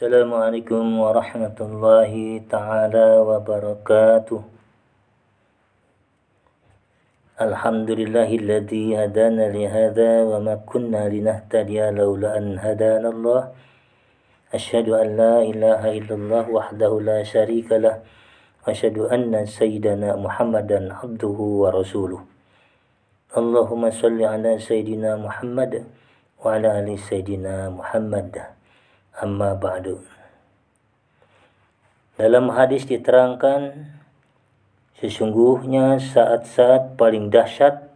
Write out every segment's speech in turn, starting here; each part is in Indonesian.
Assalamualaikum warahmatullahi ta'ala wabarakatuh. Alhamdulillahilladzi hadana lihada wa ma kunna linahtadiya laula an hadana Allah. Asyhadu an la ilaha illallah wahdahu la syarika lah wa asyhadu anna sayyidana Muhammadan abduhu wa rasuluh. Allahumma shalli ala sayyidina Muhammad wa ala ali sayyidina Muhammad. Amma ba'du. Dalam hadis diterangkan, sesungguhnya saat-saat paling dahsyat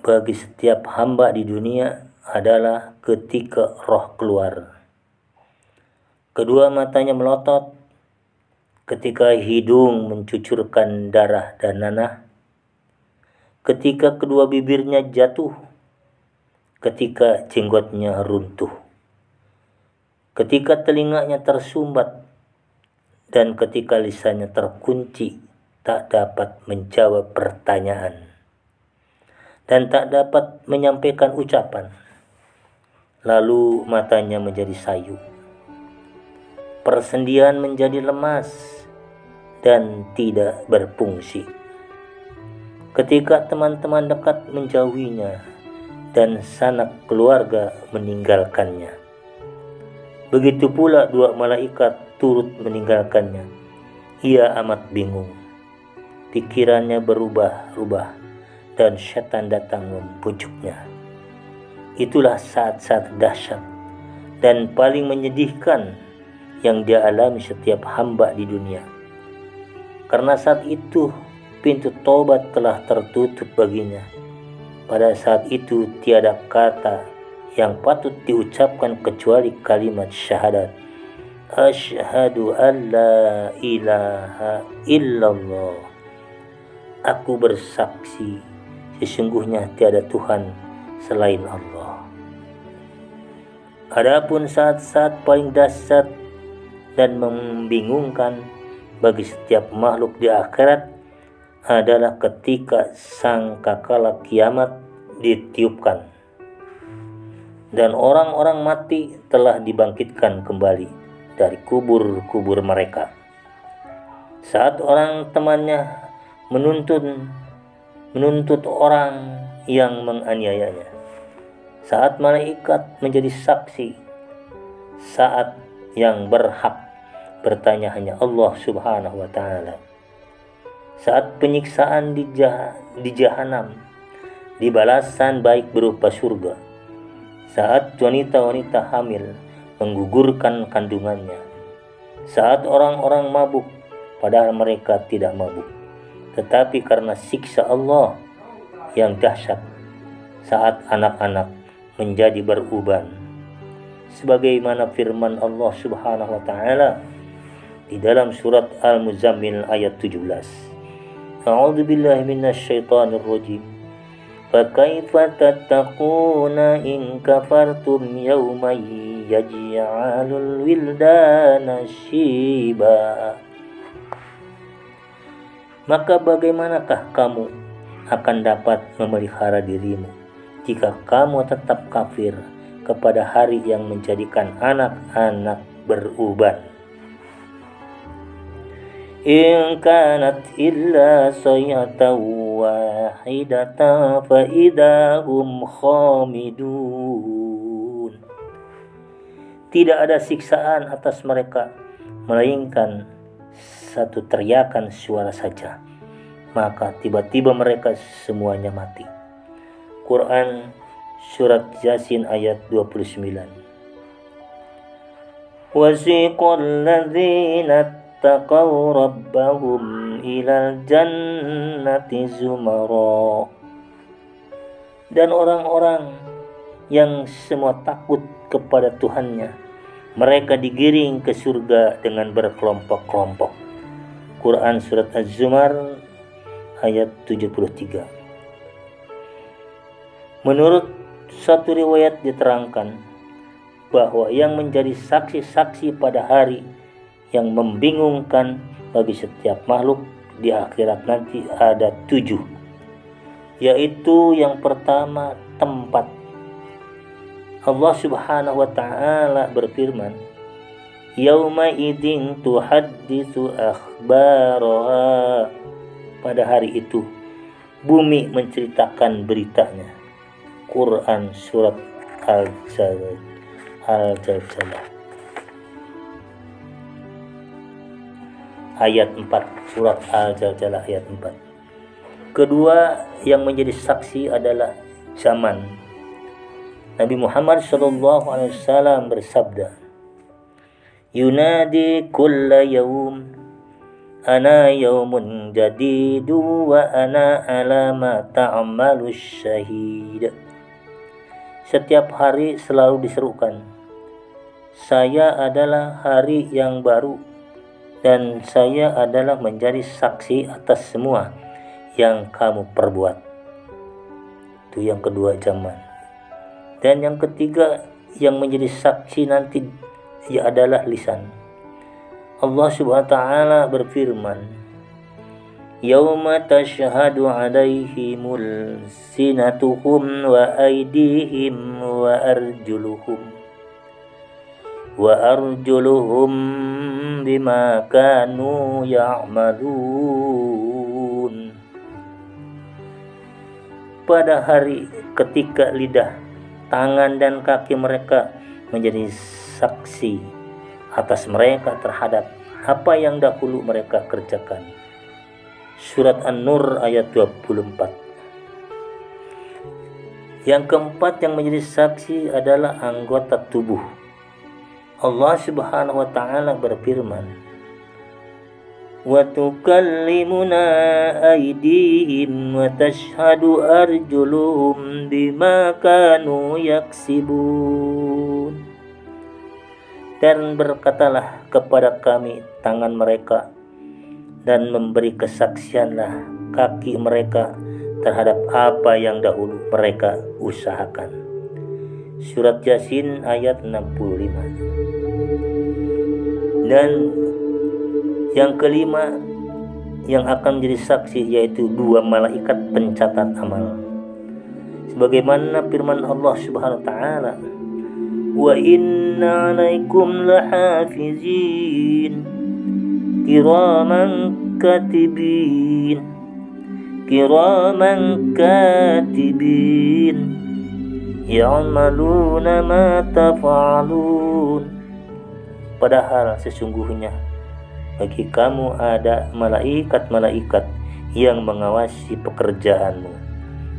bagi setiap hamba di dunia adalah ketika roh keluar. Kedua matanya melotot, ketika hidung mencucurkan darah dan nanah, ketika kedua bibirnya jatuh, ketika jenggotnya runtuh, ketika telinganya tersumbat, dan ketika lisannya terkunci, tak dapat menjawab pertanyaan dan tak dapat menyampaikan ucapan. Lalu matanya menjadi sayu, persendian menjadi lemas dan tidak berfungsi. Ketika teman-teman dekat menjauhinya dan sanak keluarga meninggalkannya, begitu pula dua malaikat turut meninggalkannya. Ia amat bingung. Pikirannya berubah-ubah dan setan datang membujuknya. Itulah saat-saat dahsyat dan paling menyedihkan yang dia alami setiap hamba di dunia. Karena saat itu pintu taubat telah tertutup baginya. Pada saat itu tiada kata yang patut diucapkan kecuali kalimat syahadat. Asyhadu an la ilaha illallah. Aku bersaksi sesungguhnya tiada Tuhan selain Allah. Adapun saat-saat paling dahsyat dan membingungkan bagi setiap makhluk di akhirat adalah ketika sangkakala kiamat ditiupkan dan orang-orang mati telah dibangkitkan kembali dari kubur-kubur mereka. Saat orang temannya menuntut orang yang menganiayanya. Saat malaikat menjadi saksi. Saat yang berhak bertanya hanya Allah Subhanahu wa ta'ala. Saat penyiksaan di jahanam, di balasan baik berupa surga. Saat wanita-wanita hamil menggugurkan kandungannya. Saat orang-orang mabuk padahal mereka tidak mabuk, tetapi karena siksa Allah yang dahsyat. Saat anak-anak menjadi beruban, sebagaimana firman Allah Subhanahu wa ta'ala di dalam surat Al-Muzammil ayat 17. A'udzubillahi minasyaitonir rajim. فَكَيْفَ تَتَّقُونَ إِنْ كَفَرْتُمْ يَوْمًا يَجْعَلُ الْوِلْدَانَ شِيبًا. Maka bagaimanakah kamu akan dapat memelihara dirimu jika kamu tetap kafir kepada hari yang menjadikan anak-anak beruban? In kanat illa sayatan wahidatan fa idahum khamidun. Tidak ada siksaan atas mereka melainkan satu teriakan suara saja, maka tiba-tiba mereka semuanya mati. Quran surat Yasin ayat 29. Wasiqal ladzina taqaw rabbahum ilal jannati zumara. Dan orang-orang yang semua takut kepada Tuhannya, mereka digiring ke surga dengan berkelompok-kelompok. Quran surat Az-Zumar ayat 73. Menurut satu riwayat diterangkan bahwa yang menjadi saksi-saksi pada hari yang membingungkan bagi setiap makhluk di akhirat nanti ada 7, yaitu yang pertama tempat, Allah Subhanahu wa taala berfirman, yauma idzin tuhadditsu akhbaraha. Pada hari itu bumi menceritakan beritanya. Quran surat Al-Zalzalah ayat 4, surat Al-Zalzalah ayat 4. Kedua yang menjadi saksi adalah zaman. Nabi Muhammad SAW bersabda, yunadi kulla yaum ana yaumun jadidu wa ana ala ma ta'malus syahid. Setiap hari selalu diserukan, saya adalah hari yang baru dan saya adalah menjadi saksi atas semua yang kamu perbuat. Itu yang kedua, zaman. Dan yang ketiga yang menjadi saksi nanti ia adalah lisan. Allah Subhanahu wa taala berfirman, yauma tashhadu 'alaihimul sinatuhum wa aydihim wa arjuluhum bima kanu ya'malun. Pada hari ketika lidah, tangan dan kaki mereka menjadi saksi atas mereka terhadap apa yang dahulu mereka kerjakan. Surat An-Nur ayat 24. Yang keempat yang menjadi saksi adalah anggota tubuh. Allah Subhanahu wa taala berfirman, wa tukallimuna aydihim wa tashhadu arjuluhum bima kanu yaksibun. Dan berkatalah kepada kami tangan mereka, dan memberi kesaksianlah kaki mereka terhadap apa yang dahulu mereka usahakan. Surat Yasin ayat 65. Dan yang kelima yang akan menjadi saksi yaitu dua malaikat pencatat amal. Sebagaimana firman Allah Subhanahu wa taala, wa inna 'alaikum lahafizin kiraman katibin ya'maluna ma taf'alun. Padahal sesungguhnya bagi kamu ada malaikat-malaikat yang mengawasi pekerjaanmu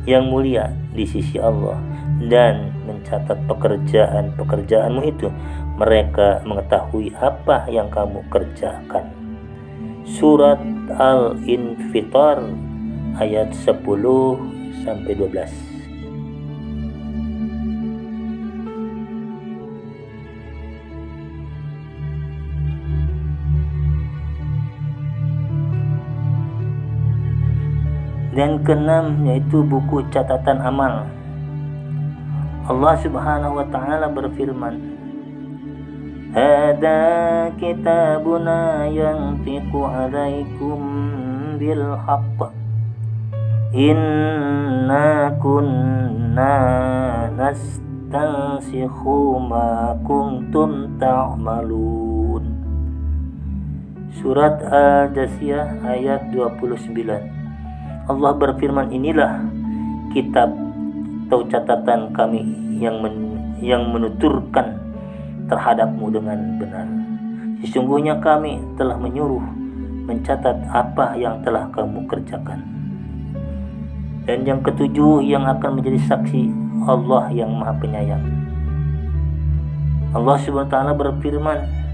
yang mulia di sisi Allah dan mencatat pekerjaanmu itu. Mereka mengetahui apa yang kamu kerjakan. Surat Al-Infitar ayat 10-12. Dan keenam yaitu buku catatan amal. Allah Subhanahu wa taala berfirman, hada kitabuna yantiqu 'alaikum bil haqq inna kunna nastansikhu ma kuntum ta'malun. Surat Al-Jasiyah ayat 29. Allah berfirman, inilah kitab atau catatan kami yang menuturkan terhadapmu dengan benar. Sesungguhnya kami telah menyuruh mencatat apa yang telah kamu kerjakan. Dan yang ketujuh yang akan menjadi saksi, Allah yang Maha Penyayang. Allah Subhanahu wa taala berfirman,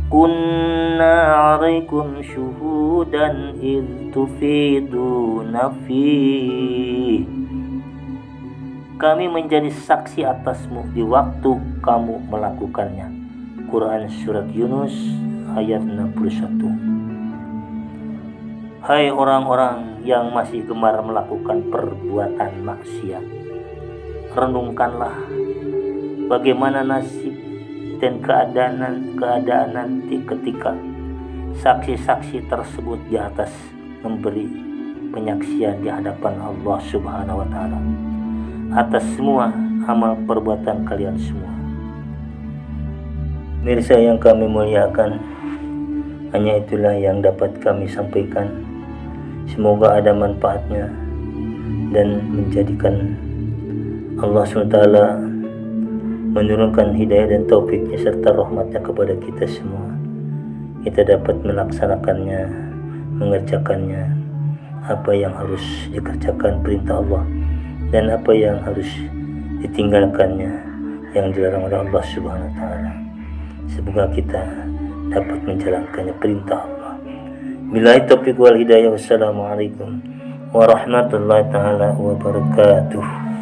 kunna 'alaikum syuhudan id tufiduna fihi. Kami menjadi saksi atasmu di waktu kamu melakukannya. Quran surat Yunus ayat 61. Hai orang-orang yang masih gemar melakukan perbuatan maksiat, renungkanlah bagaimana nasib dan keadaan nanti ketika saksi-saksi tersebut di atas memberi penyaksian di hadapan Allah Subhanahu wa taala atas semua amal perbuatan kalian semua. Mirsa yang kami muliakan, hanya itulah yang dapat kami sampaikan. Semoga ada manfaatnya dan menjadikan Allah SWT menurunkan hidayah dan taufiknya serta rahmatnya kepada kita semua. Kita dapat melaksanakannya, mengerjakannya, apa yang harus dikerjakan perintah Allah dan apa yang harus ditinggalkannya yang dilarang oleh Allah Subhanahu wa taala. Semoga kita dapat menjalankannya perintah Allah. Billahi taufiq wal hidayah. Wassalamualaikum warahmatullahi taala wabarakatuh.